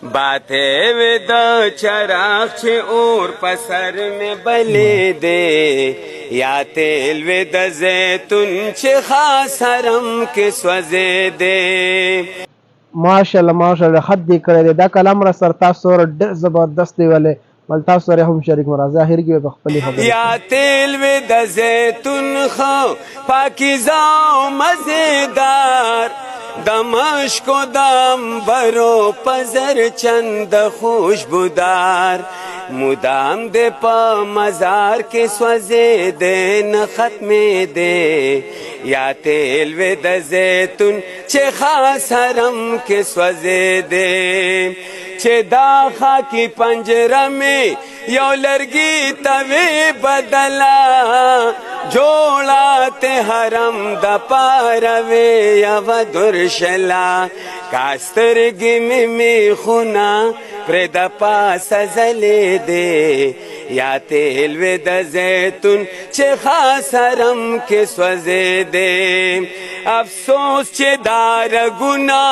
बातें way the चराग छे और पसर में बले दे या तेल वे द जैतून छे खास हरम के स्वजे दे ماشاءالله حد دې کړی دی دا کلام را سره تاسو سره ډېر زبردست دی ولې بل تاسو سره هم شریک مو راځي اخر کې په خپلې خبرې یا تیل وی د زیتون خو پاکیزه او مزیدار د مشک و د عنبرو پزر چند خوشبودار مدام دے پا مزار کے سوزے دے نہ ختمے دے یا تیل وی د زیتون چه خاص حرم کے سوزے دے چه دا خاکی پنجره میں یو لرگی توی بدلا جوڑاتے حرم دا پاروی یو درشلا کاسترگی می خونا پر دا پاس زلی دے یا تیل وی د زیتون چه خاص حرم کے سوزے دے افسوس چه دار گنا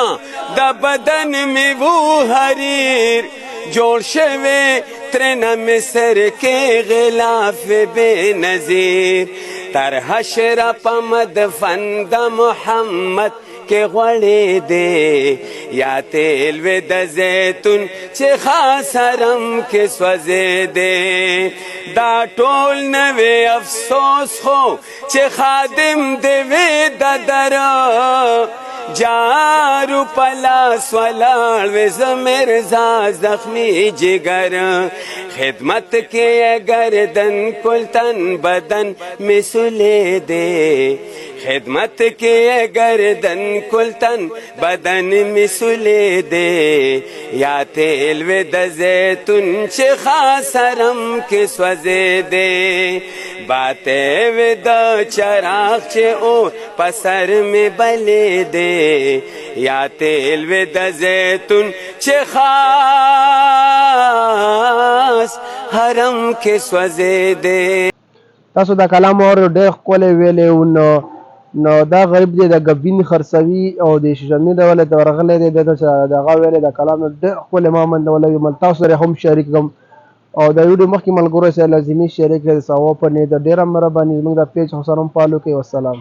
دا بدن میں وہ حریر جوڑ شوے ترنا مصر کے غلاف بے نظیر تر حشر پمد فند محمد کے غوڑے دے یا تیل وی د زیتون چه خاص حرم کے سوزے دے دا ټول نوے افسوس ہو چه خادم دے وی دا درا جارو پلاس ولاړ وې زمرزا زخمی جگر خدمت کے گردن کل تن بدن مسلے دے خدمت کے گردن کل تن بدن مسلے دے یا تیل وی د زیتون چه خاص حرم کے سوزے دے باتیں وی د چراغ چه اور پسر میں بلے دے یا تیل وی د زیتون چه خاص حرم کے سوزے دے تاسو دا کلام اور ډېر ښکلی ویلی و نو دا غریب دی د ګبین خرڅوي او د شیشمې ډول ته ورغلی دی دته چې دغه ویلی دا کلام ډېر ښکلی ما منډولی وي تاسو سره هم شریک کړم او دا ویډیو مخکې ملګرو سره لازمي شریک کړئ د ثواب په نیت ډېره مهرباني زموږ دا پیج خو سره هم فالو کوئ والسلام